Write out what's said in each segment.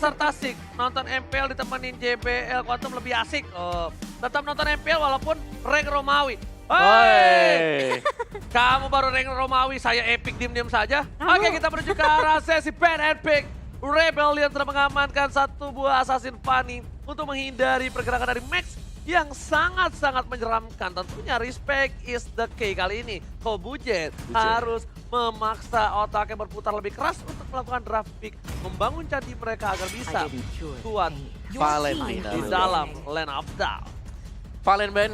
serta asik. Nonton MPL ditemenin JBL Quantum lebih asik. Oh, tetap nonton MPL walaupun rank Romawi. Hei! Kamu baru rank Romawi, saya epic diam-diam saja. Oke, kita menuju ke arah sesi pen and pick. Rebellion telah mengamankan satu buah Assassin Fanny untuk menghindari pergerakan dari Max yang sangat-sangat menyeramkan. Tentunya respect is the key kali ini. Kobujet harus memaksa otaknya berputar lebih keras untuk melakukan draft pick, membangun candi mereka agar bisa kuat Valentina di dalam Land of Doubt. Valen ban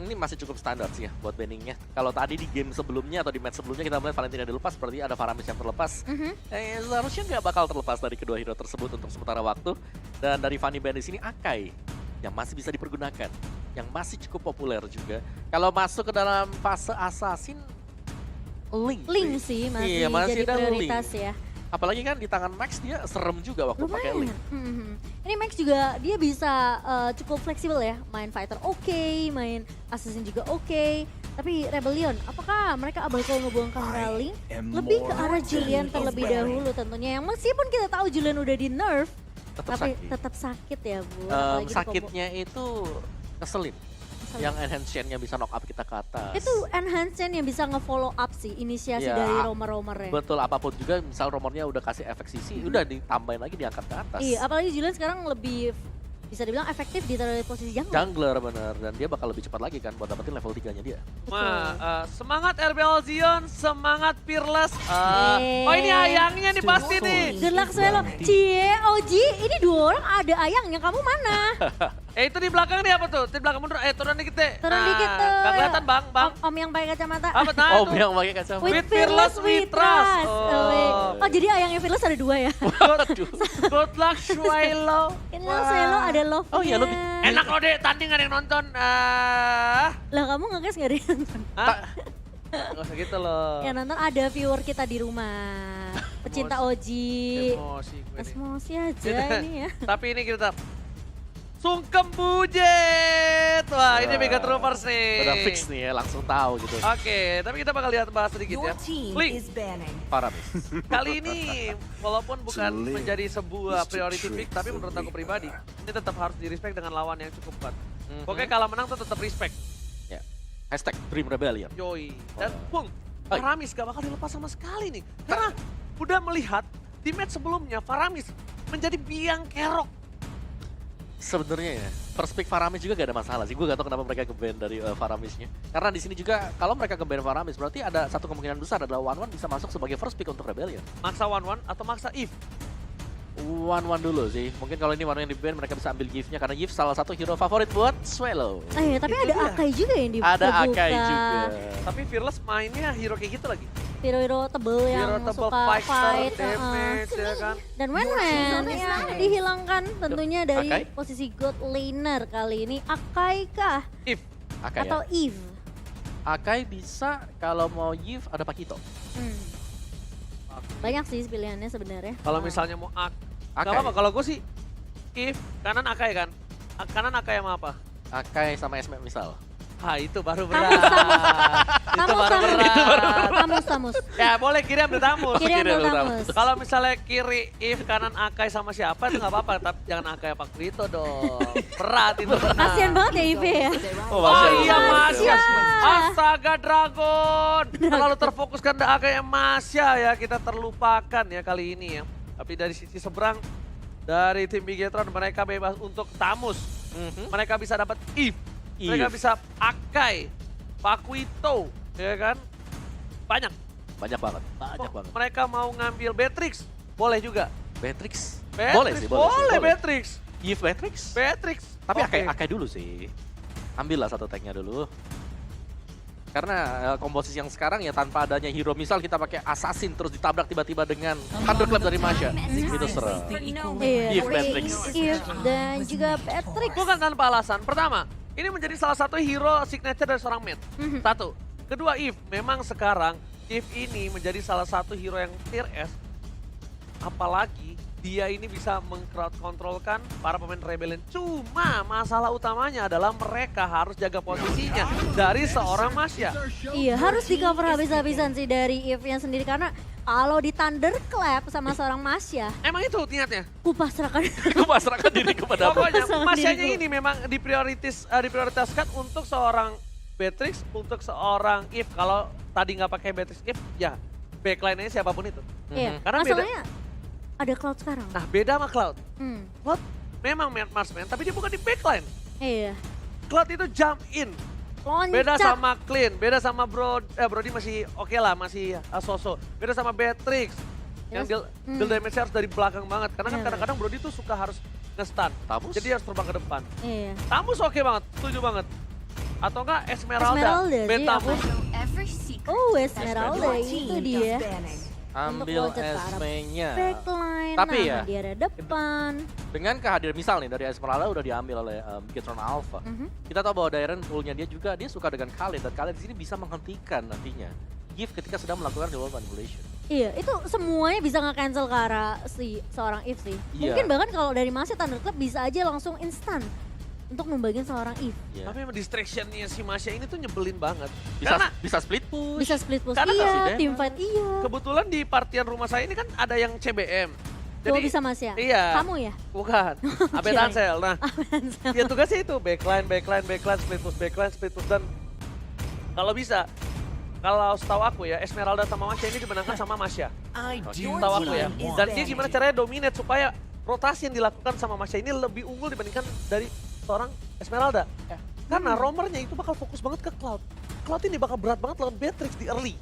ini masih cukup standar sih ya buat banningnya. Kalau tadi di game sebelumnya atau di match sebelumnya kita melihat Valentina dilepas, seperti ada Faramis yang terlepas. Seharusnya nggak bakal terlepas dari kedua hero tersebut untuk sementara waktu. Dan dari Fanny ban di sini Akai yang masih bisa dipergunakan, yang masih cukup populer juga. Kalau masuk ke dalam fase assassin, Link sih masih, iya, masih jadi ada prioritas Link. ya. Apalagi kan di tangan Max dia serem juga waktu pakai Link. Ini Max juga dia bisa cukup fleksibel ya, main fighter oke, main assassin juga oke. Tapi Rebellion, apakah mereka bakal ngebuangkan rally lebih ke arah Julian terlebih dahulu tentunya, yang meskipun kita tahu Julian udah di nerf, tapi tetap sakit ya Bu. Apalagi di combo. Sakitnya itu ngeselin. Yang enhance-nya bisa knock up kita ke atas. Itu enhance yang bisa nge-follow up sih inisiasi Ya, dari romer-romernya. Betul, apapun juga misal romernya udah kasih efek sisi, udah ditambahin lagi diangkat ke atas. Iya, apalagi Julian sekarang lebih bisa dibilang efektif di posisi jungler. Jungler bener, dan dia bakal lebih cepat lagi kan buat dapetin level 3-nya dia. Semangat RBL Zion, semangat Fearless. Oh ini ayangnya nih pasti nih. Good luck Swelo. Cie, Oji, ini dua orang ada ayangnya, kamu mana? Itu di belakang nih apa tuh? Di belakang mundur, turun dikit deh. Turun dikit tuh. Gak kelihatan bang. Om yang pakai kacamata. Apa nah Oh, itu? yang pakai kacamata. With Fearless, we trust. Oh, jadi ayangnya Fearless ada dua ya? Waduh. Good luck Swelo. Ini Swelo ada love. Oh iya, lebih Enak loh deh, tanding gak ada yang nonton. Lah kamu nge-guess gak ada yang nonton? Gak usah gitu loh. Yang nonton ada viewer kita di rumah. Pecinta Oji. Emosi gue nih. Emosi aja ini ya. Tapi ini kita sungkem bujet. Wah ini Mega Troopers nih. udah fix nih ya, langsung tahu gitu. Oke, tapi kita bakal lihat bahas sedikit ya. Link, Faramis. kali ini walaupun bukan menjadi sebuah priority pick, tapi menurut aku pribadi, ini tetap harus di-respect dengan lawan yang cukup kuat. Pokoknya kalah menang tuh tetap respect. Ya. Hashtag Dream Rebellion. Yoi. Dan Pung, Faramis gak bakal dilepas sama sekali nih. Karena udah melihat di match sebelumnya Faramis menjadi biang kerok. Sebenarnya ya, first pick Faramis juga gak ada masalah sih. Gue gak tau kenapa mereka ke-ban dari Faramisnya. Karena di sini juga kalau mereka ke-ban Faramis berarti ada satu kemungkinan besar adalah One bisa masuk sebagai first pick untuk Rebellion. Maksa 1-1 atau maksa Eve? One dulu sih. Mungkin kalau ini One yang di-ban mereka bisa ambil Gift-nya karena Gift salah satu hero favorit buat Swelo. Tapi ada Akai juga yang dibuka. Ada Akai juga. Tapi Fearless mainnya hero kayak gitu lagi. Hero-hero tebel yang tebel, suka fight. damage ya kan. Dan Wen-Wen yang dihilangkan tentunya dari Akai? posisi God Laner kali ini. Akai kah? Eve. Akai Atau ya. Eve? Akai bisa, kalau mau Gift ada Pakito. Banyak sih pilihannya sebenarnya. Kalau misalnya mau Gak Akai. apa-apa, kalau gue sih Eve, kanan Akai kan. Kanan Akai sama apa? Akai sama Esme misal. Itu baru berat. Itu baru berat. Tamus. Ya boleh kiri ambil tamus. Kiri ambil Tamus. Kalau misalnya kiri Eve, kanan Akai sama siapa itu nggak apa-apa. Tapi jangan Akai Pak Krito dong. Berat itu berat. Kasian banget ya Eve ya. Oh iya Masya. Masya. Astaga Dragon. Terlalu terfokuskan ke Akai Masya ya. Kita terlupakan ya kali ini ya. Tapi dari sisi seberang dari tim Bigetron mereka bebas untuk Tamus. Mereka bisa dapat Eve. Mereka bisa Akai, Pakuito, ya kan? Banyak. Banyak banget. Banget. Mereka mau ngambil Beatrix, boleh juga. Beatrix. Beatrix Boleh sih, boleh. Beatrix. Gift Beatrix. Beatrix. Tapi Oke. Akai dulu sih. Ambil lah satu tagnya dulu. Karena komposisi yang sekarang ya tanpa adanya hero, misal kita pakai assassin terus ditabrak tiba-tiba dengan thunderclap dari Masya. Itu serem. Iya, Eve, tapi Beatrix. Eve dan juga Patrick. Bukan tanpa alasan. Pertama, ini menjadi salah satu hero signature dari seorang mid. Satu. Kedua, Eve. Memang sekarang Eve ini menjadi salah satu hero yang tier S. Apalagi dia ini bisa meng-crowd controlkan para pemain Rebellion. Cuma masalah utamanya adalah mereka harus jaga posisinya dari seorang Masya. Iya, harus di cover habis-habisan sih dari Eve-nya sendiri karena Kalau di Thunderclap sama seorang Masya, Emang itu niatnya? kupasrahkan. Aku pasrahkan diri kepada aku. Pokoknya Sama Masyanya diriku. ini memang diprioritaskan untuk seorang Beatrix, untuk seorang Eve. Kalau tadi nggak pakai Beatrix Eve, ya backline-nya siapapun itu. Iya, Karena beda. masalahnya ada Cloud sekarang. Nah beda sama Cloud. Hmm, Cloud memang marksman, tapi dia bukan di backline. iya. Cloud itu jump in. Loncat. Beda sama Clean, beda sama Brody masih oke lah, masih so-so. Beda sama Beatrix. Yang deal damage harus dari belakang banget. Karena kan Iya. kadang-kadang Brody tuh suka harus nge-stun. Tamus? Jadi harus terbang ke depan. Iya. Tamus oke banget, setuju banget. Atau enggak Esmeralda, Esmeralda sih, Bentamus. Oh, Esmeralda itu dia. Ambil loncat ke arah SP-nya. Backline, Tapi nah ya, dia ada depan. dengan kehadiran misal nih dari Esmeralda udah diambil oleh Bigetron Alpha. Mhm. Kita tahu bahwa Dairon tool-nya dia juga dia suka dengan Khalid dan Khalid di sini bisa menghentikan nantinya Gift ketika sedang melakukan remote manipulation. Iya, itu semuanya bisa nge-cancel ke arah si seorang Eve sih. Iya. Mungkin bahkan kalau dari Masya Thunderclap bisa aja langsung instan untuk membagiin seorang Eve. Iya. Tapi emang distraction-nya si Masya ini tuh nyebelin banget. Bisa Karena bisa split push. Bisa split push Karena kasih iya, damage. teamfight iya. kebetulan di partian rumah saya ini kan ada yang CBM. Tuh bisa Masya. Iya. Kamu ya? Bukan, Abe Kirain. Tansel. Nah, ya tugasnya itu backline, split push dan kalau bisa, kalau setahu aku ya Esmeralda sama Masya ini dimenangkan sama Masya. Setahu aku ya. Dan dia gimana caranya dominate supaya rotasi yang dilakukan sama Masya ini lebih unggul dibandingkan dari seorang Esmeralda. Karena roamernya itu bakal fokus banget ke Cloud. Cloud ini bakal berat banget lawan Beatrix di early.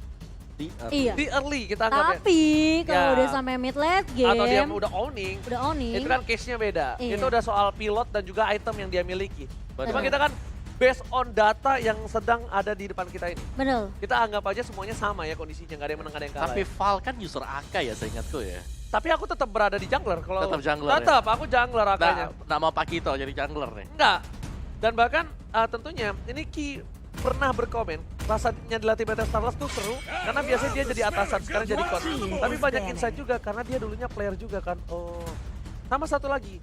Iya. Di early kita anggap ya. Tapi kalau Ya. udah sampai mid late game, Atau dia udah owning. udah owning. Itu kan case-nya beda. Iya. Itu udah soal pilot dan juga item yang dia miliki. Betul. Cuma kita kan based on data yang sedang ada di depan kita ini. Bener. Kita anggap aja semuanya sama ya kondisinya, nggak ada yang menang, nggak ada yang kalah. Tapi ya. Val kan user AK ya seingatku ya. Tapi aku tetap berada di jungler. Kalau Tetap jungler ya? Tetap, aku jungler akanya. Nggak mau Pakito jadi jungler nih. Enggak. Dan bahkan tentunya ini Ki pernah berkomen rasanya dilatih Battle Starless tuh seru karena biasanya dia jadi atasan sekarang jadi coach. Tapi banyak insight juga karena dia dulunya player juga kan. Oh. Sama satu lagi,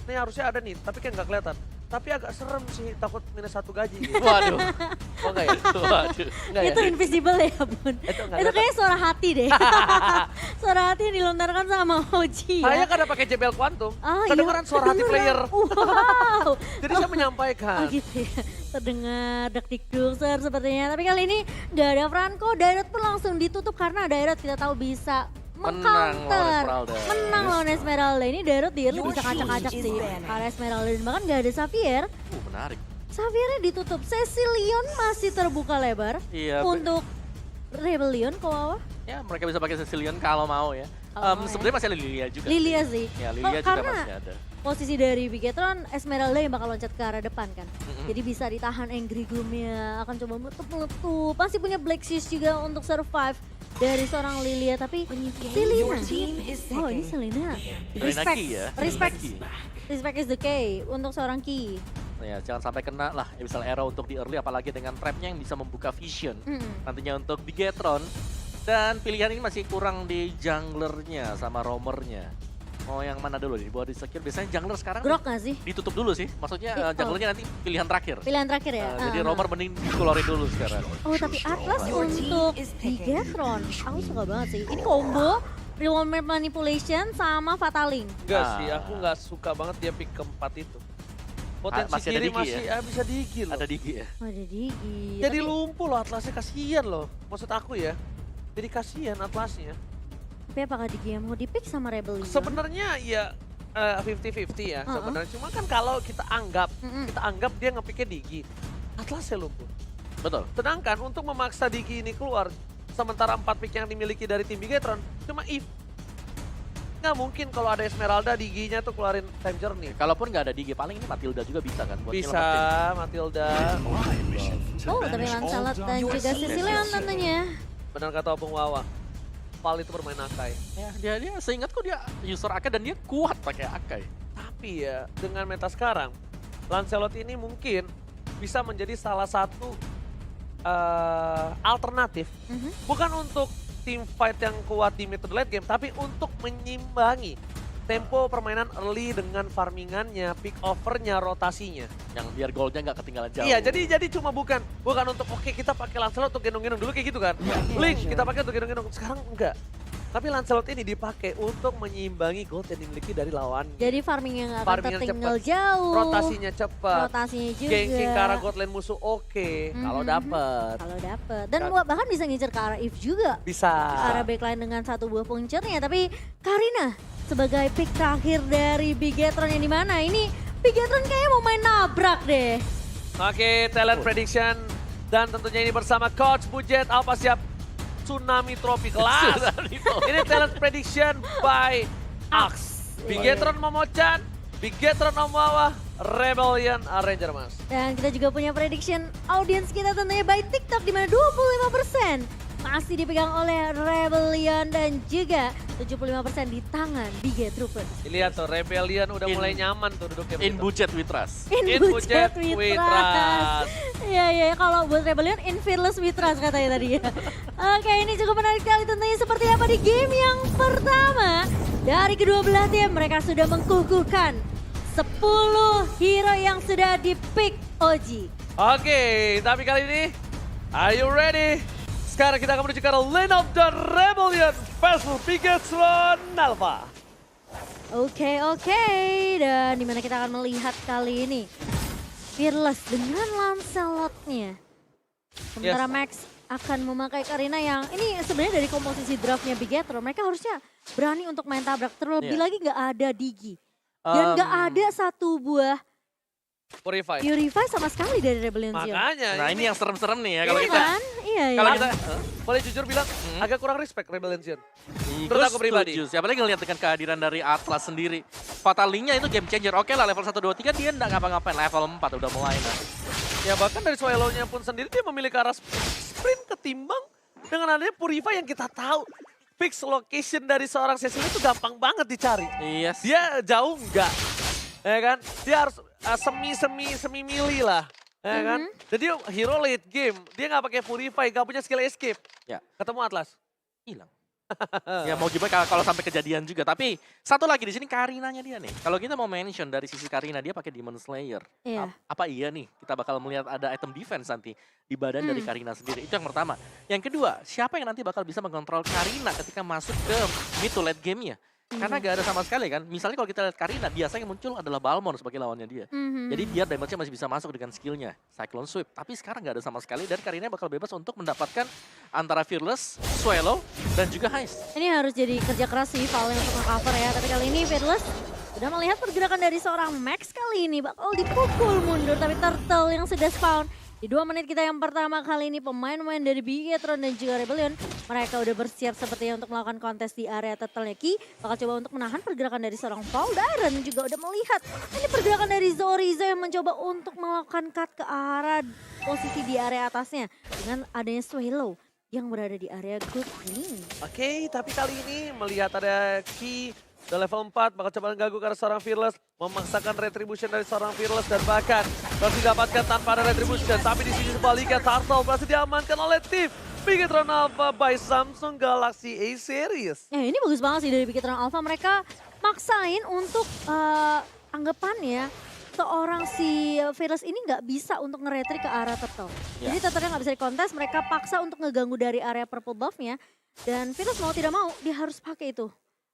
ini harusnya ada nih, tapi kayak nggak kelihatan. Tapi agak serem sih, takut minus 1 gaji. Gitu. Waduh. Oh enggak ya? Waduh. Enggak ya? Itu invisible ya Bun. Itu enggak Itu kelihatan. kayaknya suara hati deh. Suara hati yang dilontarkan sama Oji Saya ya. karena pakai JBL Quantum, Ah, kedengeran iya, suara hati kedengeran. player. Wow. Jadi saya menyampaikan. Oh gitu ya. Terdengar dakdikdukser sepertinya. Tapi kali ini nggak ada Franco. Dairot pun langsung ditutup karena Dairot kita tahu bisa Menang lawan meng-counter. Esmeralda. Menang lawan Esmeralda. Ini Dairot di early bisa kacak-kacak sih. Karena Esmeralda dan bahkan nggak ada Xavier. Menarik. Xaviernya ditutup. Cecilion masih terbuka lebar Iya. untuk Rebellion ke bawah. Ya mereka bisa pakai Cecilion kalau mau ya. Kalau mau Sebenarnya masih ada Lilia juga. Lilia sih. Ya Lilia juga Karena masih ada. posisi dari Bigetron, Esmeralda yang bakal loncat ke arah depan kan. Mm-mm. Jadi bisa ditahan Angry Gloom-nya, akan coba meletup-meletup. Masih punya Black Shoes juga untuk survive dari seorang Lilia. Tapi Selena, oh ini Selena. Respect, Ki ya. respect, Ki. respect is the key untuk seorang Ki. Ya, jangan sampai kena lah Abyssal Arrow untuk di early apalagi dengan trapnya yang bisa membuka vision. Nantinya untuk Bigetron. Dan pilihan ini masih kurang di junglernya sama roamernya. Oh yang mana dulu nih? Buat di secure biasanya jungler sekarang Grok gak sih? ditutup dulu sih. Maksudnya Oh. junglernya nanti pilihan terakhir. Pilihan terakhir ya? Jadi roamer mending dikeluarin dulu sekarang. Oh tapi Atlas untuk Bigetron, aku suka banget sih. Ini combo Real Map Manipulation sama Fataling. Enggak Ah. sih, aku nggak suka banget dia pick keempat itu. Potensi masih ada kiri Digi masih bisa Digi loh. Ada Digi ya? Oh, ada Digi. Jadi Tapi- lumpuh loh Atlasnya, kasihan loh. Maksud aku ya. Jadi kasihan Atlasnya. Tapi apakah Digi yang mau di-pick sama Rebellion? Sebenarnya ya 50-50 ya sebenarnya. Cuma kan kalau kita anggap dia ngepicknya Digi, Atlasnya lumpuh. Betul. Sedangkan untuk memaksa Digi ini keluar, sementara 4 pick yang dimiliki dari tim Bigetron, cuma Eve. Nggak mungkin kalau ada Esmeralda, Diginya tuh keluarin Time Journey. Kalaupun nggak ada Digi, paling ini Matilda juga bisa kan buat Bisa, nyelamatin. Matilda. Oh, tapi Lancelot dan juga Sicilian tentunya. Benar kata Opung Wawa. Val itu bermain Akai. Ya, dia seingatku dia user AK dan dia kuat pakai Akai. Tapi ya, dengan meta sekarang, Lancelot ini mungkin bisa menjadi salah satu alternatif. Bukan untuk team fight yang kuat di mid to late game, tapi untuk menyimbangi tempo permainan early dengan farmingannya, pick overnya, rotasinya. Yang biar goldnya nggak ketinggalan jauh. Iya, jadi cuma bukan untuk oke kita pakai Lancelot untuk gendong-gendong dulu kayak gitu kan. Link kita pakai untuk gendong-gendong. Sekarang enggak. Tapi Lancelot ini dipakai untuk menyeimbangi gold yang dimiliki dari lawannya. Jadi farming yang akan Farming yang tertinggal cepat. jauh. Rotasinya cepat. Rotasinya juga. Ganking ke arah god lane musuh oke. Kalau dapet. Kalau dapet. Dan bahkan bisa ngincer ke arah Eve juga. Bisa. Ke arah backline dengan satu buah puncernya. Tapi Karina sebagai pick terakhir dari Bigetron yang dimana ini Bigetron kayaknya mau main nabrak deh. Oke, talent prediction. Dan tentunya ini bersama Coach Budget Alpha siap. Tsunami Trophy kelas. Ini talent prediction by Axe. Bigetron Momochan, Bigetron Omawa, Rebellion Ranger Mas. Dan kita juga punya prediction audience kita tentunya by TikTok di mana 25% masih dipegang oleh Rebellion dan juga 75% di tangan Biget Troopers. Lihat tuh Rebellion udah mulai nyaman tuh duduknya. In begitu. budget with trust. In budget with trust. Iya, kalau buat Rebellion in fearless with trust katanya tadi ya. Oke, ini cukup menarik sekali tentunya seperti apa di game yang pertama. Dari kedua belah tim mereka sudah mengkukuhkan 10 hero yang sudah di-pick OG. Oke, tapi kali ini, are you ready? Sekarang kita akan menuju ke arah Lane of the Rebellion versus Bigetron Alpha. Oke, dan dimana kita akan melihat kali ini Fearless dengan Lancelot-nya. Sementara Max akan memakai Karina yang ini sebenarnya dari komposisi draftnya Bigetron. Mereka harusnya berani untuk main tabrak. Terlebih lagi nggak ada Digi. Dan nggak ada satu buah Purify. sama sekali dari Rebellion Zion. Makanya. Nah ini yang serem-serem nih ya kalau Iya kita. kan? Iya. Kalau kita Boleh jujur bilang, agak kurang respect Rebellion Zion. gue Menurut aku pribadi. setuju sih, apalagi ngeliat dengan kehadiran dari Atlas sendiri. Fatal-nya itu game changer. Oke lah level 1, 2, 3 dia nggak ngapa-ngapain. Level 4 udah mulai nah. Ya bahkan dari Swallow-nya pun sendiri dia memilih ke arah sprint ketimbang dengan adanya Purify yang kita tahu. Fix location dari seorang Cecil itu gampang banget dicari. Iya sih. Dia jauh enggak. Ya kan? Dia harus semi mili lah. Ya kan? Jadi hero late game, dia nggak pakai Purify, nggak punya skill escape. Ya. Ketemu Atlas. Hilang. Ya mau gimana kalau sampai kejadian juga. Tapi satu lagi di sini Karinanya dia nih. Kalau kita mau mention dari sisi Karina dia pakai Demon Slayer. Iya. Apa iya nih kita bakal melihat ada item defense nanti di badan dari Karina sendiri. Itu yang pertama. Yang kedua, siapa yang nanti bakal bisa mengontrol Karina ketika masuk ke mid to late game-nya? Karena gak ada sama sekali kan. Misalnya kalau kita lihat Karina, biasanya muncul adalah Balmond sebagai lawannya dia. Jadi biar damage-nya masih bisa masuk dengan skillnya. Cyclone Sweep. Tapi sekarang gak ada sama sekali. Dan Karina bakal bebas untuk mendapatkan antara Fearless, Swallow, dan juga Heist. Ini harus jadi kerja keras sih Valen untuk nge-cover ya. Tapi kali ini Fearless sudah melihat pergerakan dari seorang Max kali ini. Bakal dipukul mundur. Tapi Turtle yang sudah spawn. Di 2 menit kita yang pertama kali ini pemain-pemain dari Bigetron dan juga Rebellion. Mereka udah bersiap sepertinya untuk melakukan kontes di area Turtle-nya. Ki bakal coba untuk menahan pergerakan dari seorang Paul Daren. Juga udah melihat ini pergerakan dari Zorizo yang mencoba untuk melakukan cut ke arah posisi di area atasnya. Dengan adanya Swallow yang berada di area good green. Oke, tapi kali ini melihat ada Ki udah level 4, bakal coba mengganggu karena seorang Fearless, memaksakan retribution dari seorang Fearless dan bahkan berhasil didapatkan tanpa ada retribution. Tapi di sini sebaliknya Turtle berhasil diamankan oleh tim Bigetron Alpha by Samsung Galaxy A Series. Ya ini bagus banget sih dari Bigetron Alpha. Mereka maksain untuk anggapannya seorang si Fearless ini nggak bisa untuk nge-retry ke arah Turtle. Jadi Turtle nggak bisa dikontes, mereka paksa untuk ngeganggu dari area purple buff-nya. Dan Fearless mau tidak mau dia harus pakai itu.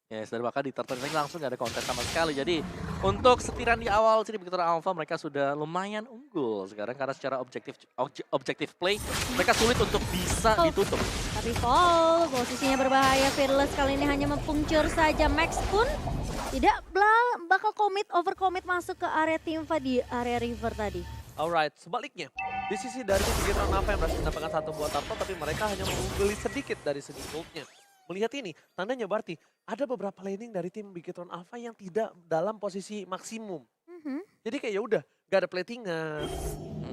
Yes, dan bahkan di Turtle langsung gak ada konten sama sekali. Jadi untuk setiran di awal sini Bigetron Alpha mereka sudah lumayan unggul sekarang karena secara objektif play mereka sulit untuk bisa ditutup. Tapi Paul posisinya berbahaya. Fearless kali ini hanya mempuncur saja. Max pun tidak bakal overcommit masuk ke area Teamfa di area river tadi. Alright, sebaliknya di sisi dari Bigetron Alpha yang berhasil mendapatkan satu buah Turtle, tapi mereka hanya mengungguli sedikit dari segi goldnya. Melihat ini, tandanya berarti ada beberapa laning dari tim Bigetron Alpha yang tidak dalam posisi maksimum. Jadi kayak ya udah, gak ada platingan,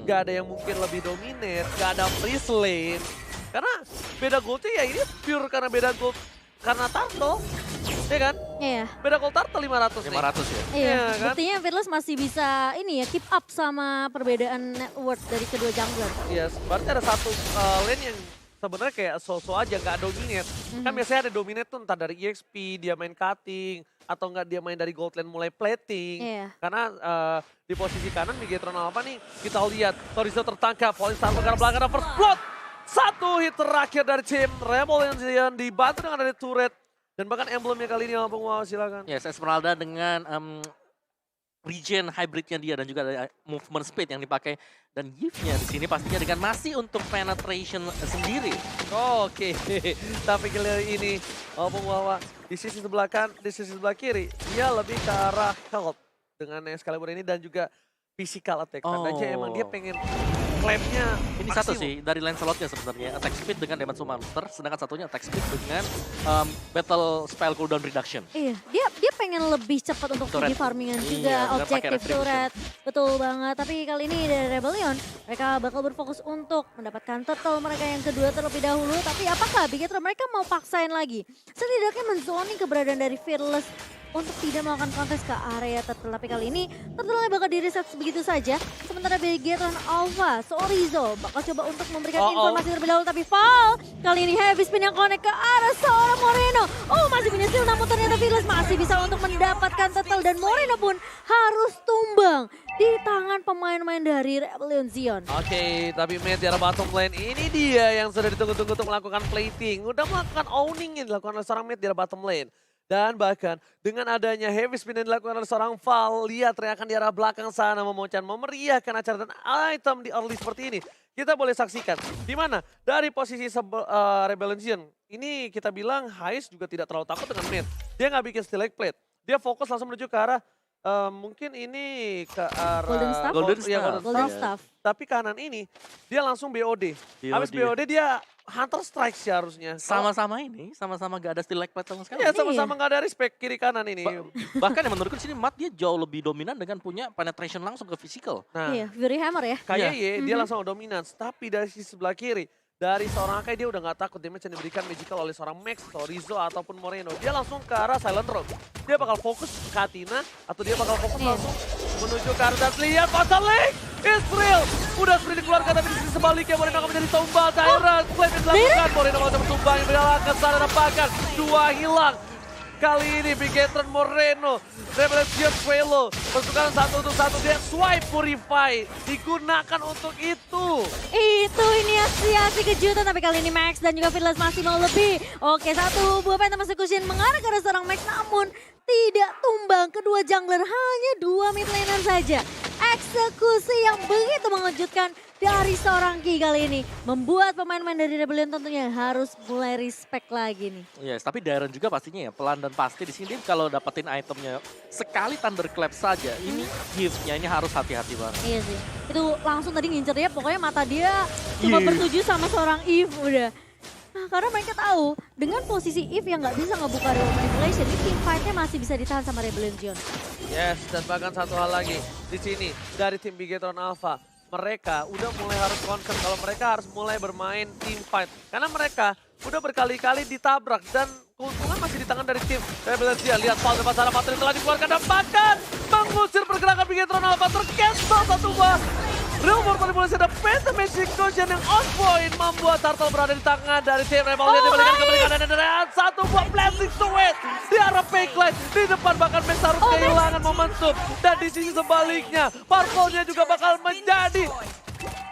gak ada yang mungkin lebih dominate, gak ada freeze lane. Karena beda goldnya ya ini pure karena beda gold karena Turtle, ya kan? Iya. Beda gold Turtle 500 nih. 500 ya. Iya, Iya kan? buktinya Fearless masih bisa ini ya keep up sama perbedaan net worth dari kedua jungler. Yes, berarti ada satu lane yang sebenarnya kayak so-so aja, nggak dominate. Kan biasanya ada dominate tuh entah dari EXP, dia main cutting, atau enggak dia main dari gold lane mulai plating. Iya. Karena di posisi kanan Bigetron Alpha nih, kita lihat Torizo tertangkap, Falling Star ke belakang ada first blood. Satu hit terakhir dari tim Rebellion Zion dibantu dengan dari turret Dan bahkan emblemnya kali ini Lampung, wow silakan. Yes, Esmeralda dengan regen hybridnya dia dan juga ada movement speed yang dipakai dan gift-nya di sini pastinya dengan masih untuk penetration sendiri. Oke, tapi kali ini Lampung Wawa di sisi sebelah di sisi sebelah kiri dia lebih ke arah health dengan Excalibur ini dan juga physical attack. Tandanya emang dia pengen claimnya Ini satu sih dari Lancelot-nya sebenarnya attack speed dengan damage monster, sedangkan satunya attack speed dengan battle spell cooldown reduction. Iya, dia pengen lebih cepat untuk Turret. pergi farmingan Iya, juga, dengan pakai objektif retribution. turret. Betul banget, tapi kali ini dari Rebellion, mereka bakal berfokus untuk mendapatkan turtle mereka yang kedua terlebih dahulu. Tapi apakah Bigetron mereka mau paksain lagi? Setidaknya menzoning keberadaan dari Fearless untuk tidak melakukan kontes ke area turtle. Tapi kali ini turtle-nya bakal di-reset begitu saja. Sementara Bigetron Alpha, Sorizo bakal coba untuk memberikan informasi terlebih dahulu. Tapi Val, kali ini heavy spin yang connect ke arah seorang Moreno. Oh, masih punya skill, namun ternyata Fearless masih bisa untuk mendapatkan turtle. Dan Moreno pun harus tumbang di tangan pemain-pemain dari Rebellion Zion. Oke, tapi Matt di arah bottom lane ini dia yang sudah ditunggu-tunggu untuk melakukan plating. Udah melakukan owning yang dilakukan oleh seorang Matt di arah bottom lane. Dan bahkan dengan adanya heavy spin yang dilakukan oleh seorang Val, lihat teriakan di arah belakang sana memeriahkan acara dan item di early seperti ini. Kita boleh saksikan di mana dari posisi Rebellion Zion ini kita bilang Hais juga tidak terlalu takut dengan Matt. Dia nggak bikin stilake plate, dia fokus langsung menuju ke arah mungkin ini ke arah Golden Staff? Iya, Golden Staff. Tapi kanan ini dia langsung BOD. Habis BOD. BOD dia Hunter Strike sih harusnya. Sama-sama ini, sama-sama gak ada still plate sama sekali. Iya, sama-sama nggak ada respect kiri kanan ini. Bahkan yang menurutku di sini Matt dia jauh lebih dominan dengan punya penetration langsung ke physical. Nah, Iya, Fury Hammer ya. kayak Iya. dia langsung dominan. Tapi dari sisi sebelah kiri, dari seorang Akai dia udah nggak takut damage yang diberikan magical oleh seorang Max, Torizo ataupun Moreno. Dia langsung ke arah Silent Rock. Dia bakal fokus ke Katina atau dia bakal fokus langsung menuju ke arah dan lihat Pasal Link! Israel! Udah sprint dikeluarkan tapi di sisi sebaliknya Moreno akan menjadi tumbal. Tyrant flame yang dilakukan. Moreno mau coba tumbang yang berjalan ke sana dan bahkan dua hilang. Kali ini Bigetron Moreno, Rebellion Trello, pasukan 1 untuk 1, dia swipe Purify, digunakan untuk itu. Itu inisiasi kejutan, tapi kali ini Max dan juga Fearless masih mau lebih. Oke, satu buah Phantom Execution mengarah ke arah seorang Max, namun tidak tumbang. Kedua jungler hanya dua mid laner saja. Eksekusi yang begitu mengejutkan dari seorang Ki kali ini. Membuat pemain-pemain dari Rebellion tentunya harus mulai respect lagi nih. Yes, tapi Darren juga pastinya ya pelan dan pasti di sini dia kalau dapetin itemnya sekali Thunderclap saja, ini gift-nya ini harus hati-hati banget. Iya sih, itu langsung tadi ngincer dia, pokoknya mata dia cuma Iya. bertuju sama seorang Eve udah. Nah, karena mereka tahu dengan posisi Eve yang nggak bisa ngebuka real manipulation, ini team fight-nya masih bisa ditahan sama Rebellion Zion. Yes, dan bahkan satu hal lagi di sini dari tim Bigetron Alpha, mereka udah mulai harus concern kalau mereka harus mulai bermain team fight. Karena mereka udah berkali-kali ditabrak dan keuntungan masih di tangan dari tim Rebellion Zion. Lihat Val depan sana, materi telah dikeluarkan dan bahkan mengusir pergerakan Bigetron Alpha, tercancel satu buah. Real World Manipulation ada Phantom Execution yang on point membuat Turtle berada di tangan dari tim Rebellion. Dibalikan kembali kanan dan satu buah blessing to it di arah fake line di depan, bahkan Max harus kehilangan momentum dan di sisi sebaliknya Purple-nya juga bakal menjadi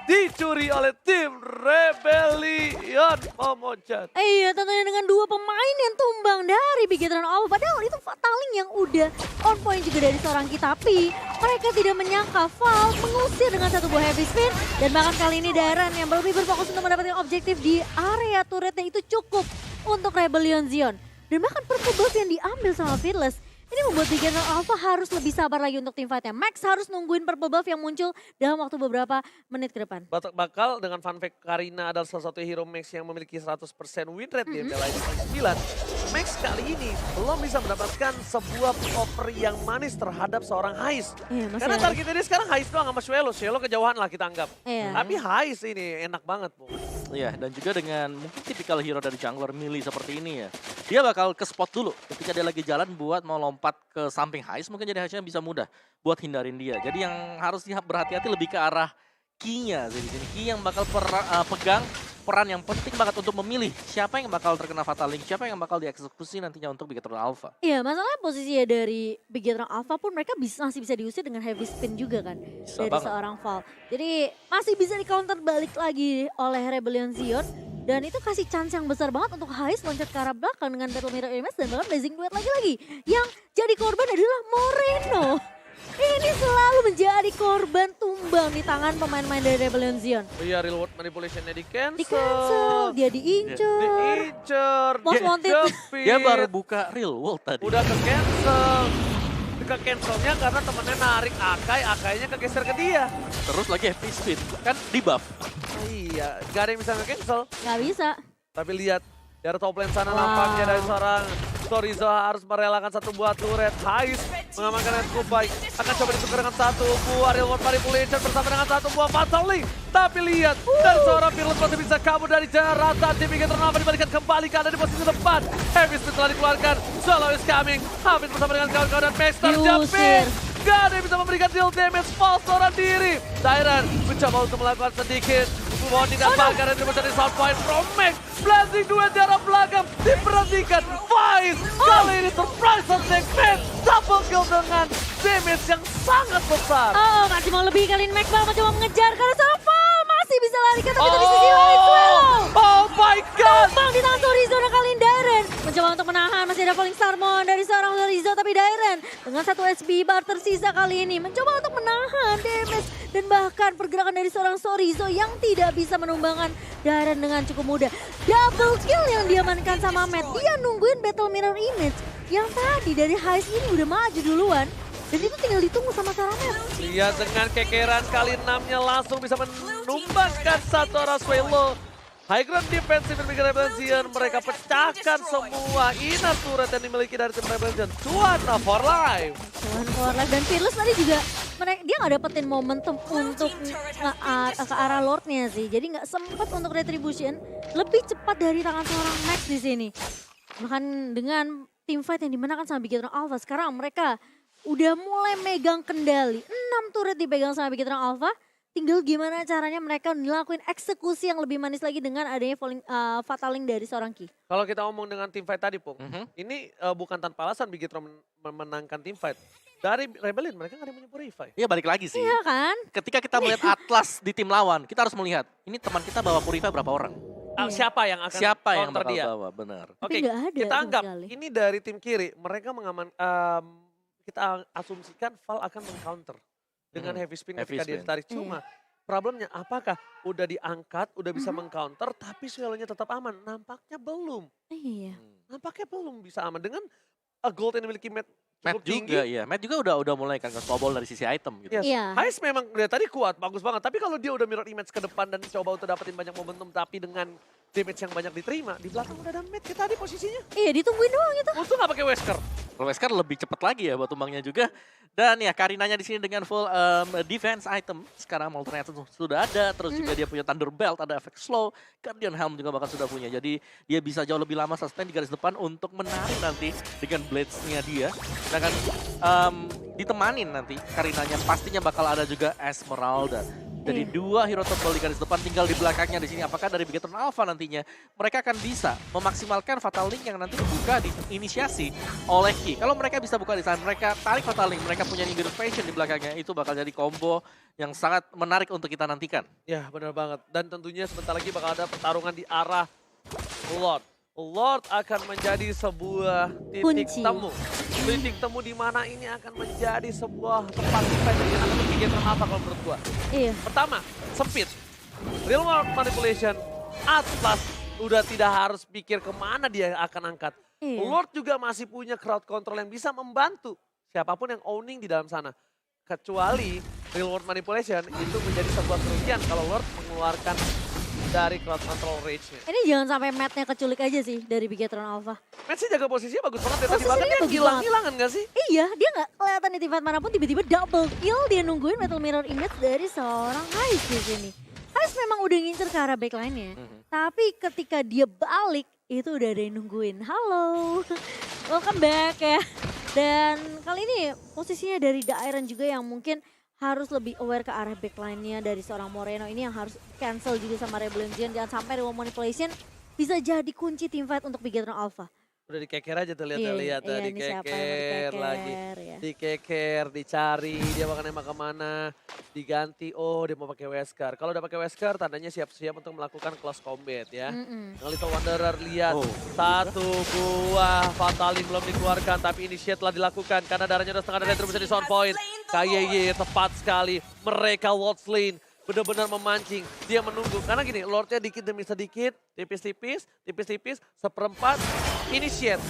dicuri oleh tim Rebellion. Momochan. Iya, tentunya dengan dua pemain yang tumbang dari Bigetron Alpha. Padahal itu Fataling yang udah on point juga dari seorang kita. Tapi mereka tidak menyangka Val mengusir dengan satu buah heavy spin. Dan bahkan kali ini Darren yang lebih berfokus untuk mendapatkan objektif di area turretnya itu cukup untuk Rebellion Zion. Dan bahkan purple buff yang diambil sama Fearless. Ini membuat Bigetron Alpha harus lebih sabar lagi untuk tim fight-nya. Max harus nungguin purple buff yang muncul dalam waktu beberapa menit ke depan. Bakal dengan fun fact Karina adalah salah satu hero Max yang memiliki 100% win rate di MPL IC 9. Max kali ini belum bisa mendapatkan sebuah offer yang manis terhadap seorang Hais. Iya, masih Karena ada. target ini sekarang Hais doang sama Shuelo. Shuelo kejauhan lah kita anggap. Iya. Tapi Hais ini enak banget, Bu. Iya, dan juga dengan mungkin tipikal hero dari jungler melee seperti ini ya. Dia bakal ke spot dulu ketika dia lagi jalan buat mau lompat ke samping Hais, mungkin jadi Haisnya bisa mudah buat hindarin dia. Jadi yang harus berhati-hati lebih ke arah Ki-nya sih di sini. Ki yang bakal pegang peran yang penting banget untuk memilih siapa yang bakal terkena Fatal Link, siapa yang bakal dieksekusi nantinya untuk Bigetron Alpha. Iya, masalahnya posisinya dari Bigetron Alpha pun mereka masih bisa diusir dengan heavy spin juga kan. Bisa Dari banget. seorang Val. Jadi masih bisa di counter balik lagi oleh Rebellion Zion. Dan itu kasih chance yang besar banget untuk Hais loncat ke arah belakang dengan Battle Mirror Image dan bahkan Blazing Duet lagi-lagi. Yang jadi korban adalah Moreno. Ini selalu menjadi korban tumbang di tangan pemain-pemain dari Rebellion Zion. Iya, real world manipulation-nya Di cancel, di-cancel. dia diincer. Diincer, Most wanted. dijepit. Dia baru buka real world tadi. Udah ke-cancel. Ke-cancelnya karena temennya narik Akai, Akainya kegeser ke dia. Terus lagi heavy speed, kan di buff. Iya, gak ada yang bisa nge-cancel. Gak bisa. Tapi lihat, dari top lane sana Wow. nampaknya dari seorang Sorizo harus merelakan satu buah turret. Hais mengamankan yang cukup baik. Akan coba ditukar dengan satu buah real world manipulation bersama dengan satu buah fatal link. Tapi lihat, dari seorang Fearless masih bisa kabur dari daratan. Tim Bigetron Alpha dibalikan kembali ke di posisi depan. Heavy Speed telah dikeluarkan. Swallow is coming. Hafiz bersama dengan kawan-kawan dan Max terjepit. Diusir. Gak ada yang bisa memberikan deal damage false seorang diri. Tyran mencoba untuk melakukan sedikit. Warning dan pagar yang mencari sound point from Max. Blazing Duet di arah belakang diperhentikan. Vice kali ini surprise attack Max. Double kill dengan damage yang sangat besar. Oh, masih mau lebih kali ini Max Ball mencoba mengejar karena Sova masih bisa lari ke tapi dari sisi lain Swallow. Oh my god. Tumbang di tangan Sorizo dan kali ini Dairen mencoba untuk menahan, masih ada Falling Starmon dari seorang Sorizo tapi Dairen dengan satu SB bar tersisa kali ini mencoba untuk menahan damage dan bahkan pergerakan dari seorang Sorizo yang tidak bisa menumbangkan Dairen dengan cukup mudah. Double kill yang diamankan sama Matt, dia nungguin Battle Mirror Image yang tadi dari Hais ini udah maju duluan. Dan itu tinggal ditunggu sama Saramet. Lihat dengan kekeran kali 6-nya langsung bisa menumbangkan satu arah Swallow. High ground defensive dari Rebellion Zion. Mereka pecahkan semua inner turret yang dimiliki dari tim Rebellion Zion. Tuan for life. One for life dan Fearless tadi juga dia nggak dapetin momentum untuk ke arah Lordnya sih. Jadi nggak sempat untuk retribution. Lebih cepat dari tangan seorang Max di sini. Bahkan dengan team fight yang dimenangkan sama Bigetron Alpha. Sekarang mereka udah mulai megang kendali. 6 turret dipegang sama Bigetron Alpha. Tinggal gimana caranya mereka ngelakuin eksekusi yang lebih manis lagi dengan adanya fatal link dari seorang Ki. Kalau kita ngomong dengan tim fight tadi, Pung. Ini bukan tanpa alasan Bigetron memenangkan tim fight. Dari Rebellion mereka nggak ada yang punya Purify. Iya balik lagi sih. Iya kan? Ketika kita melihat Atlas di tim lawan, kita harus melihat ini teman kita bawa Purify berapa orang. Siapa yang akan Siapa yang counter bakal dia? bawa, benar. Tapi Oke, nggak ada kita sama anggap sekali. ini dari tim kiri. Mereka kita asumsikan Val akan meng-counter dengan heavy spin Heavy ketika dia spin. ditarik. Cuma problemnya apakah udah diangkat, udah bisa meng-counter tapi Swallow-nya tetap aman? Nampaknya belum. Iya. Nampaknya belum bisa aman dengan gold yang dimiliki Matt Matt cukup tinggi. juga, iya. Matt juga udah mulai kan nge-snowball dari sisi item gitu. Yes. Iya. Hais memang dari tadi kuat, bagus banget. Tapi kalau dia udah mirror image ke depan dan coba untuk dapetin banyak momentum tapi dengan damage yang banyak diterima, di belakang udah ada Matt kita tadi posisinya. Iya ditungguin doang itu. Untung gak pakai Wesker. Kalau Wesker lebih cepat lagi ya buat tumbangnya juga. Dan ya Karinanya di sini dengan full defense item. Sekarang alternate sudah ada, terus juga dia punya Thunder Belt, ada efek slow. Guardian Helm juga bahkan sudah punya. Jadi dia bisa jauh lebih lama sustain di garis depan untuk menarik nanti dengan blades-nya dia. Sedangkan ditemanin nanti Karinanya pastinya bakal ada juga Esmeralda. Jadi dua hero tebal di garis depan, tinggal di belakangnya di sini. Apakah dari Bigetron Alpha nantinya mereka akan bisa memaksimalkan Fatal Link yang nanti dibuka diinisiasi oleh Ki. Kalau mereka bisa buka di sana, mereka tarik Fatal Link, mereka punya Nimbus Passion di belakangnya, itu bakal jadi combo yang sangat menarik untuk kita nantikan. Ya benar banget. Dan tentunya sebentar lagi bakal ada pertarungan di arah Lord. Lord akan menjadi sebuah titik Kunci. temu. Titik temu di mana ini akan menjadi sebuah tempat fight yang akan Bigetron Alpha kalau menurut gua. Iya. Pertama, sempit. Real world manipulation, Atlas udah tidak harus pikir kemana dia akan angkat. Iya. Lord juga masih punya crowd control yang bisa membantu siapapun yang owning di dalam sana. Kecuali real world manipulation itu menjadi sebuah kerugian kalau Lord mengeluarkan dari crowd control rage-nya. Ini jangan sampai Matt-nya keculik aja sih dari Bigetron Alpha. Matt sih jaga posisinya bagus banget ya tadi. Posisinya Bahkan dia bagus hilang-hilangan gak sih? Iya, dia nggak kelihatan di tempat manapun tiba-tiba double kill dia nungguin Battle Mirror Image dari seorang Hais di sini. Hais memang udah ngincer ke arah backline-nya. Tapi ketika dia balik itu udah ada yang nungguin. Halo, welcome back ya. Dan kali ini posisinya dari Dairen juga yang mungkin harus lebih aware ke arah backline-nya dari seorang Moreno ini yang harus cancel juga sama Rebellion Zion. Jangan sampai Real Manipulation bisa jadi kunci team fight untuk Bigetron Alpha. Udah dikeker aja tuh, lihat Iya, lihat iya, tuh, ini siapa yang mau dikeker lagi. dikeker, ya. Dikeker, dicari, dia bakal nembak kemana, diganti, oh dia mau pakai Wesker. Kalau udah pakai Wesker, tandanya siap-siap untuk melakukan close combat ya. Yang Little Wanderer lihat, Oh, satu buah Fataling belum dikeluarkan, tapi initiate telah dilakukan karena darahnya udah setengah dari bisa di sound point. KYY tepat sekali, mereka Lord's Lane benar-benar memancing, dia menunggu. Karena gini, Lordnya dikit demi sedikit, tipis-tipis, seperempat, initiate.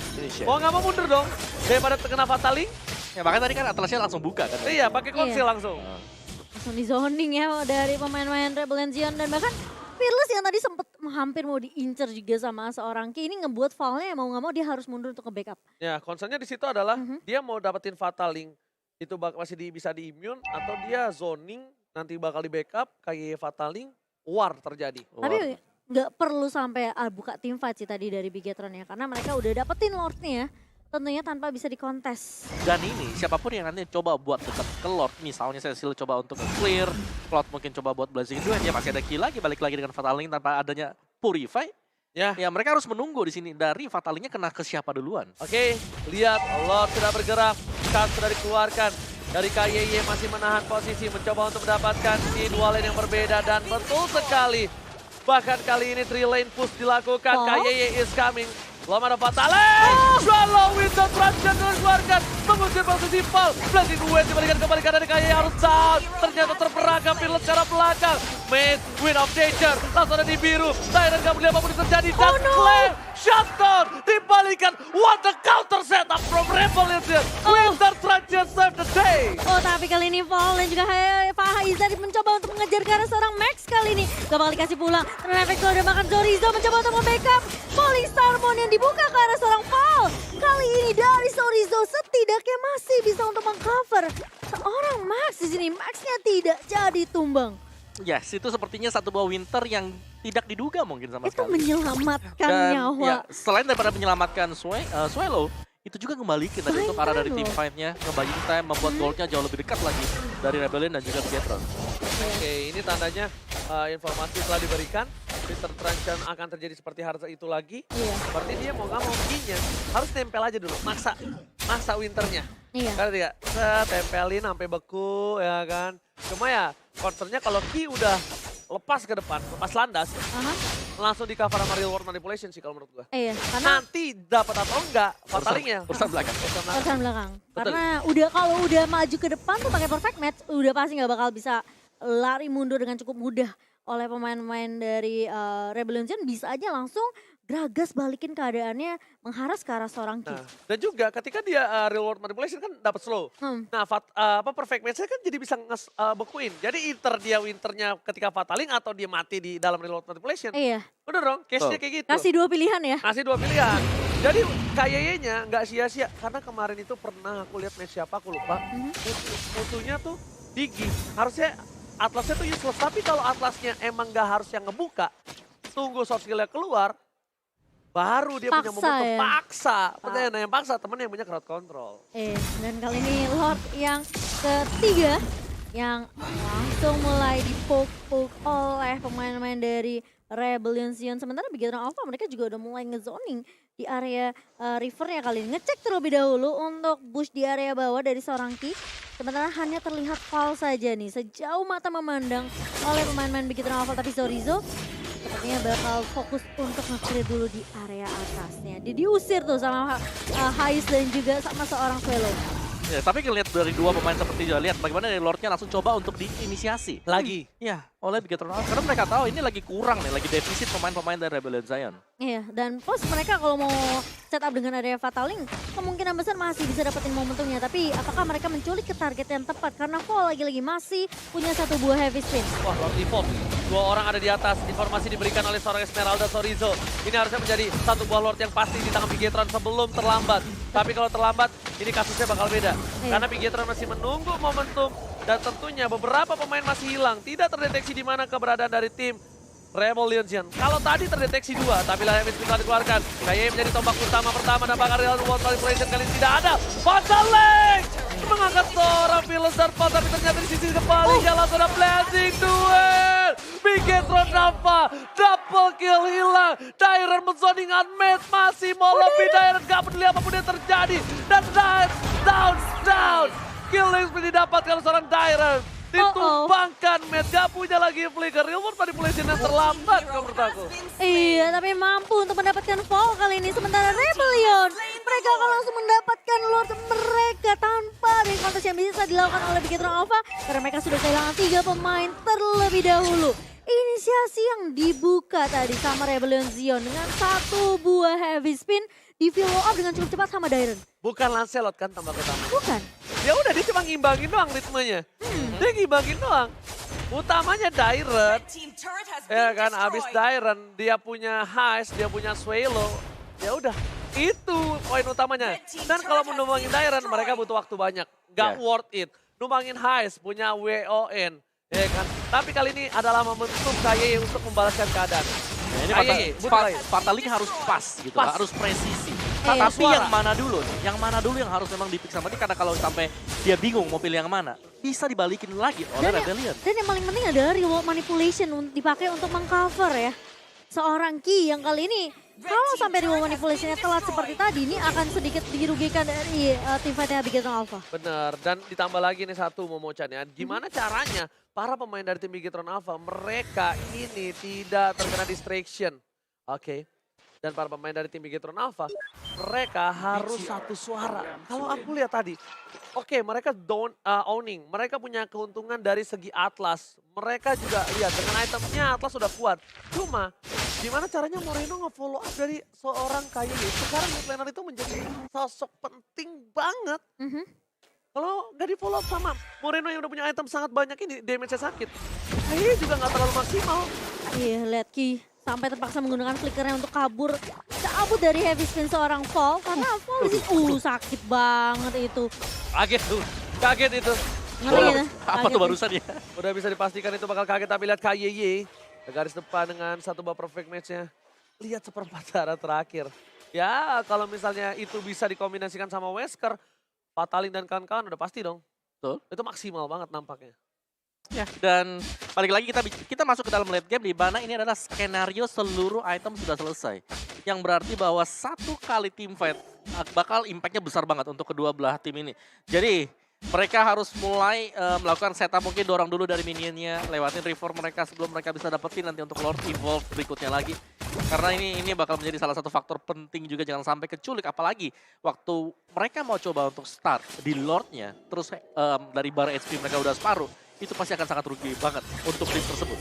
Mau nggak mau mundur dong, daripada terkena Fataling. Ya makanya tadi kan Atlasnya langsung buka kan. Iya, pakai konsil Iya. langsung. Langsung di zoning ya dari pemain-pemain Rebellion Zion dan bahkan Fearless yang tadi sempat hampir mau diincer juga sama seorang Ki, ini ngebuat Valnya mau nggak mau dia harus mundur untuk nge-backup. Ya, concernnya di situ adalah dia mau dapetin Fataling, itu masih bisa di-immune, atau dia zoning, nanti bakal di-backup, kayak Fataling, war terjadi. Tapi nggak perlu sampai buka tim fight sih tadi dari Bigetron ya, karena mereka udah dapetin Lordnya ya, tentunya tanpa bisa dikontes. Dan ini siapapun yang nanti coba buat dekat ke Lord, misalnya Cecil coba untuk clear, Cloud mungkin coba buat Blazing Duel, ya masih ada kill lagi, balik lagi dengan Fataling tanpa adanya Purify. Ya, Ya mereka harus menunggu di sini dari Fatalingnya kena ke siapa duluan. oke, lihat Lord sudah bergerak, Skat sudah dikeluarkan. Dari KYY masih menahan posisi, mencoba untuk mendapatkan di dua lane yang berbeda. Dan betul sekali, bahkan kali ini 3 lane push dilakukan. Oh. KYY is coming. Belum ada Fataling. Swallow Winter Traction dikeluarkan. Mengusir posisi Pal. Blazing Duet dibalikan kembali karena dari KYY harus down. Ternyata terperangkap Fearless secara belakang. Maze, Wind of Nature, langsung ada di biru. Tyrant gak boleh apapun yang terjadi. Dan Claire, shutdown. Dibalikan. What a counter setup from Revolution. Winter Traction save the day. Oh tapi kali ini Val dan juga Fahaiza mencoba untuk mengejar ke arah seorang Max kali ini. Gak bakal dikasih pulang. Ternyata Vexo udah makan Zorizo mencoba untuk membackup. Falling Starmon yang dibuka ke arah seorang Val. Kali ini dari Zorizo setidaknya masih bisa untuk mengcover seorang Max di sini. Maxnya tidak jadi tumbang. Yes, itu sepertinya satu buah Winter yang tidak diduga mungkin sama Itu sekali. menyelamatkan Dan nyawa. ya, selain daripada menyelamatkan Swallow, itu juga ngembalikin tadi untuk arah dari Bayangkan team loh. fight-nya, ngebagiin time, membuat goldnya jauh lebih dekat lagi dari Rebellion dan juga Bigetron. Oke, ini tandanya informasi telah diberikan. Winter Traction akan terjadi seperti harga itu lagi. Iya. Berarti dia mau nggak mau Ki-nya harus tempel aja dulu, maksa Winternya. Iya. Kan tidak, tempelin sampai beku ya kan. Cuma ya concernnya kalau Ki udah lepas ke depan, lepas landas, Aha. langsung di cover sama real world manipulation sih kalau menurut gua. Iya, karena Nanti dapat atau enggak, Fatalingnya. Urusan belakang. urusan belakang. Betul. Karena kalau udah maju ke depan tuh pakai perfect match, udah pasti nggak bakal bisa lari mundur dengan cukup mudah oleh pemain-pemain dari Rebellion Zion, bisa aja langsung Gragas balikin keadaannya mengharass ke arah seorang Ki. Nah, dan juga ketika dia real world manipulation kan dapat slow. Nah, perfect match-nya kan jadi bisa bekuin. Jadi Winternya ketika Fataling atau dia mati di dalam real world manipulation. Iya, Udah dong, case-nya kayak gitu. kasih dua pilihan ya. Kasih dua pilihan. Jadi KYY-nya nggak sia-sia. Karena kemarin itu pernah aku lihat match siapa, aku lupa. Musuhnya tuh Digi. Harusnya Atlasnya tuh useless. Tapi kalau Atlasnya emang nggak harus yang ngebuka, tunggu soft skill-nya keluar, baru dia punya Paksa momentum ya? paksa. Nah, yang paksa temen yang punya crowd control. Dan kali ini Lord yang ketiga yang langsung mulai dipoke-poke oleh pemain-pemain dari Rebellion Zion. Sementara Bigetron Alpha mereka juga udah mulai ngezoning di area rivernya kali ini. Ngecek terlebih dahulu untuk push di area bawah dari seorang Ki. Sementara hanya terlihat Val saja nih sejauh mata memandang oleh pemain-pemain Bigetron Alpha. Tapi Zorizo sepertinya bakal fokus untuk nge-clear dulu di area atasnya. Dia diusir tuh sama Hais dan juga sama seorang Swallow. Ya, tapi ngelihat dari dua pemain seperti itu, lihat bagaimana dari Lordnya langsung coba untuk diinisiasi. Lagi. Ya, oleh Bigetron Alpha. Karena mereka tahu ini lagi kurang nih, lagi defisit pemain-pemain dari Rebellion Zion. Iya, dan plus mereka kalau mau setup dengan area Fataling, kemungkinan besar masih bisa dapetin momentumnya. Tapi apakah mereka menculik ke target yang tepat? Karena Val lagi-lagi masih punya satu buah heavy spin. Wah, Lord Evolve. Dua orang ada di atas. Informasi diberikan oleh seorang Esmeralda Zorizo. Ini harusnya menjadi satu buah Lord yang pasti di tangan Bigetron sebelum terlambat. Tapi kalau terlambat, ini kasusnya bakal beda. Karena Bigetron masih menunggu momentum. Dan tentunya beberapa pemain masih hilang. Tidak terdeteksi di mana keberadaan dari tim Rebellion Zion. Kalau tadi terdeteksi dua, tapi lah Heavy Spin telah dikeluarkan. Kayaknya menjadi tombak utama pertama dan bakal real world manipulation kali ini tidak ada. Fataling mengangkat seorang Fearless dan Pal, tapi ternyata di sisi kembali langsung ada Blazing Duel. Bigetron Alpha dapat Triple kill hilang. Dairen menzoning unmet. Masih mau lebih Dairen. Gak peduli apapun yang terjadi. Dan down. Killing spree didapatkan seorang Dairen. Ditumbangkan Matt. Gak punya lagi flicker. Ilmur manipulation yang terlambat kalau menurut aku. Iya, tapi mampu untuk mendapatkan fall kali ini. Sementara Rebellion, mereka akan langsung mendapatkan Lord mereka tanpa ada contest yang bisa dilakukan oleh Bigetron Alpha. Karena mereka sudah kehilangan 3 pemain terlebih dahulu. Inisiasi yang dibuka tadi sama Rebellion Zion dengan 1 buah heavy spin di follow up dengan cukup cepat sama Dairen. Bukan Lancelot kan tambah utama. Bukan. Ya udah dia cuma ngimbangin doang ritmenya. Dia ngimbangin doang. Utamanya Dairen. Ya kan abis Dairen dia punya Heist, dia punya Swallow. Ya udah itu poin utamanya. Dan kalau mau numbangin Dairen mereka butuh waktu banyak. Gak worth it. Numbangin Heist punya WON. Ya kan. Tapi kali ini adalah momentum KYE untuk membalaskan keadaan. Ya, ini Fataling harus pas gitu, Pas. harus presisi. Iya. Tapi yang mana dulu nih? Yang mana dulu yang harus memang dipick sama dia, karena kalau sampai dia bingung mau pilih yang mana, bisa dibalikin lagi oleh Rebellion. Dan yang paling penting adalah reward manipulation dipakai untuk mengcover ya. Seorang Ki yang kali ini kalau sampai reward manipulationnya telat seperti tadi, ini akan sedikit dirugikan dari tim fight-nya Bigetron Alpha. Bener, dan ditambah lagi nih satu Momochan ya. Gimana caranya para pemain dari tim Bigetron Alpha, mereka ini tidak terkena distraction. Oke. Dan para pemain dari tim Bigetron Alpha, mereka harus satu suara. Kalau aku lihat tadi, oke, mereka owning. Mereka punya keuntungan dari segi Atlas. Mereka juga lihat dengan itemnya Atlas sudah kuat. Cuma gimana caranya Moreno nge-follow up dari seorang KYE. Sekarang mid laner itu menjadi sosok penting banget. Kalau nggak di follow up sama Moreno yang udah punya item sangat banyak ini, damage-nya sakit. KYE juga nggak terlalu maksimal. Iya, lihat Ki sampai terpaksa menggunakan flickernya untuk kabur dari heavy spin seorang Fall. Karena Fall di sini, sakit banget itu. Kaget itu. Ngeri ya. Apa tuh barusan ya? Udah bisa dipastikan itu bakal kaget, tapi lihat KYE. Garis depan dengan satu babak perfect match-nya. Lihat seperempat darah terakhir. Ya kalau misalnya itu bisa dikombinasikan sama Wesker, Fataling dan kawan-kawan udah pasti dong. Betul. Itu maksimal banget nampaknya. Ya, dan balik lagi kita masuk ke dalam late game di mana ini adalah skenario seluruh item sudah selesai. Yang berarti bahwa satu kali team fight bakal impactnya besar banget untuk kedua belah tim ini. Jadi mereka harus mulai melakukan setup, mungkin dorong dulu dari minionnya, lewatin reform mereka sebelum mereka bisa dapetin nanti untuk Lord Evolve berikutnya lagi. Karena ini bakal menjadi salah satu faktor penting juga, jangan sampai keculik. Apalagi waktu mereka mau coba untuk start di Lordnya, terus dari bar HP mereka udah separuh, itu pasti akan sangat rugi banget untuk tim tersebut.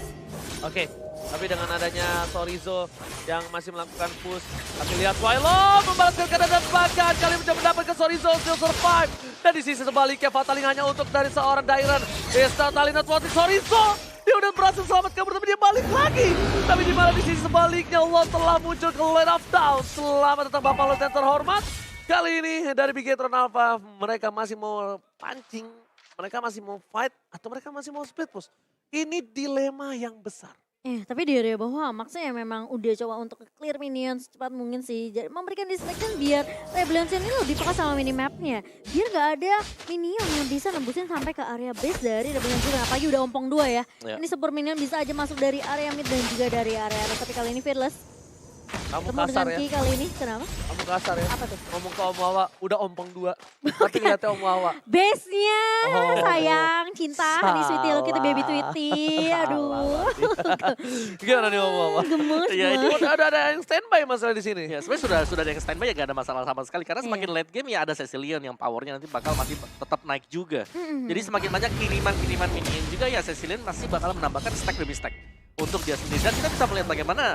Oke, tapi dengan adanya Sorizo yang masih melakukan push. Tapi lihat Swallow membalaskan keadaan dan bahkan kali mencoba mendapatkan Sorizo still survive. Dan di sisi sebaliknya Fataling hanya untuk dari seorang Dairen. Desta Talinat Forti Sorizo. Dia udah berhasil selamat kabur tapi dia balik lagi. Tapi di mana di sisi sebaliknya Allah telah muncul ke Lane of Down. Selamat datang Bapak Lord yang terhormat. Kali ini dari Bigetron Alpha mereka masih mau pancing. Mereka masih mau fight atau mereka masih mau split push. Ini dilema yang besar. Tapi di area bawah maksudnya memang udah coba untuk clear minion secepat mungkin sih. Jadi memberikan distraction biar Rebellion ini lebih peka sama minimapnya. Biar gak ada minion yang bisa nembusin sampai ke area base dari Rebellion. Apalagi udah ompong 2 ya. Ini super minion bisa aja masuk dari area mid dan juga dari area atas. Tapi kali ini Fearless. Kamu Ketemu kasar dengan ya. Ki kali ini, kenapa? Kamu kasar ya. Apa tuh? Ngomong ke Om Wawa, udah ompong 2. Tapi lihatnya Om Wawa. Base-nya Oh. sayang, cinta, honey sweetie lo kita baby tweety. Aduh. Gimana nih Om Wawa? Gemes Iya, ini banget. Udah ada yang standby masalah di sini. Ya sebenarnya sudah ada yang standby ya, gak ada masalah sama sekali. Karena semakin late game ya ada Cecilion yang powernya nanti bakal masih tetap naik juga. Jadi semakin banyak kiriman minion juga ya, Cecilion masih bakal menambahkan stack demi stack untuk dia sendiri. Dan kita bisa melihat bagaimana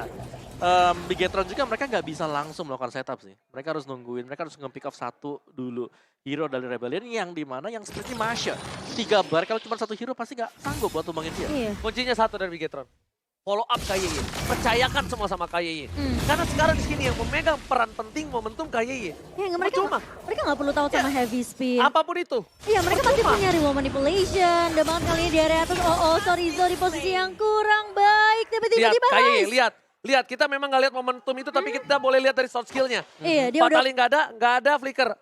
Bigetron juga mereka nggak bisa langsung melakukan setup sih. Mereka harus nungguin, mereka harus nge-pick off satu dulu hero dari Rebellion yang dimana yang seperti Masha. 3 bar, kalau cuma satu hero pasti nggak sanggup buat tumbangin dia. Iya. Kuncinya satu dari Bigetron. Follow up KYE. Percayakan semua sama KYE. Karena sekarang di sini yang memegang peran penting momentum KYE. Ya, mereka Percuma. nggak perlu tahu sama heavy spin. Apapun itu. Iya, mereka pasti Percuma. punya reward manipulation. Udah banget kali ini di area atas. Sorizo di posisi yang kurang baik. Tiba-tiba Lihat dibalas. KYE, lihat. Kita memang nggak lihat momentum itu, tapi kita boleh lihat dari soft skillnya. Iya, dia udah. Fataling nggak ada flicker.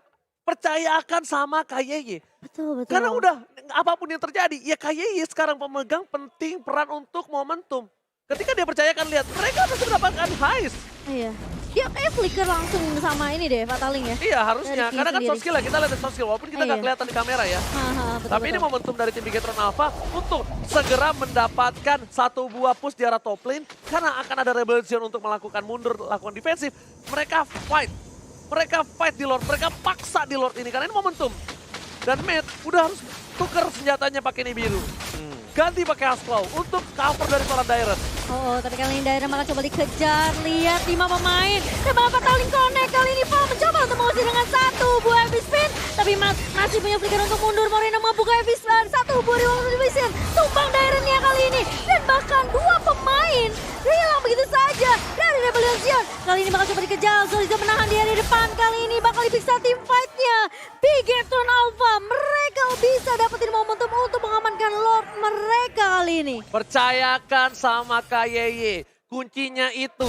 Percayakan sama KYE. Betul. Karena udah apapun yang terjadi, ya KYE sekarang pemegang penting peran untuk momentum. ketika dia percayakan, lihat, mereka harus mendapatkan heist. Iya. Dia kayak flicker langsung sama ini deh, Fataling ya. Iya harusnya, Dari karena kan sendiri. soft skill ya, kita lihat soft skill, walaupun kita nggak Iya. kelihatan di kamera ya. Betul, Tapi ini momentum dari tim Bigetron Alpha untuk segera mendapatkan satu buah push di arah top lane. Karena akan ada Rebellion untuk melakukan mundur, lakukan defensif. Mereka fight di Lord, mereka paksa di Lord ini karena ini momentum. Dan Matt udah harus tuker senjatanya pakai Nibiru. Ganti pakai Asclaw untuk cover dari seorang Dairen. Oh, tapi kali ini Dairen malah coba dikejar. Lihat 5 pemain. Dan malah Fataling connect. Kali ini Val mencoba untuk mengusir dengan satu buah heavy spin. Tapi masih punya flicker untuk mundur. Morena membuka heavy spin. Satu buah reward division. Tumbang Dairennya kali ini. Dan bahkan 2 pemain hilang begitu saja dari Rebellion Sion. Kali ini bakal coba dikejar. Zoriza menahan dia di depan. Kali ini bakal dipisah tim fight-nya. Bigetron Alpha. Mereka bisa dapetin momentum untuk mengamankan Lord mereka kali ini. Percayakan sama KYY, kuncinya itu.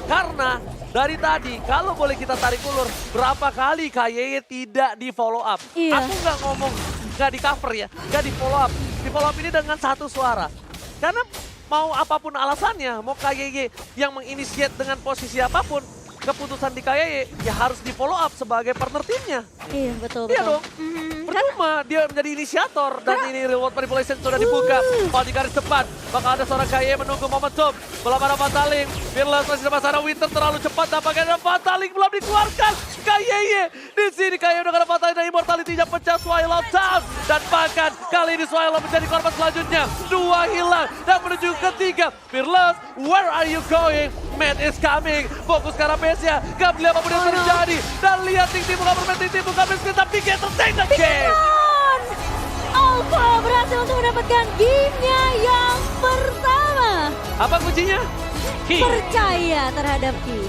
Karena dari tadi, kalau boleh kita tarik ulur, berapa kali KYY tidak di follow up. Iya. Aku nggak ngomong, nggak di cover ya, nggak di follow up. Di follow up ini dengan satu suara. Karena mau apapun alasannya, mau KYY yang menginisiat dengan posisi apapun, keputusan di KYY ya harus di follow up sebagai partner timnya. Iya, betul. Iya dong. Kan Percuma dia menjadi inisiator dan ini reward manipulation sudah dibuka. Kalau di garis depan, bakal ada seorang KYY menunggu momentum. Belum ada Fataling, Fearless masih dapat sana Winter terlalu cepat. Tampaknya ada Fataling belum dikeluarkan. KYY di sini KYY udah ada Fataling dan Immortality-nya pecah. Swallow down. Dan bahkan kali ini Swallow menjadi korban selanjutnya. 2 hilang dan menuju ketiga. Fearless, where are you going? Matt is coming. Fokus ke arah base-nya. Gak beli apapun yang terjadi. Dan lihat tim bukan bermain, tim bukan miskin. Tapi Gator take the game. Bigetron Alpha berhasil untuk mendapatkan gamenya yang pertama. Apa kuncinya? Key. Percaya terhadap Ki.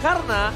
Karena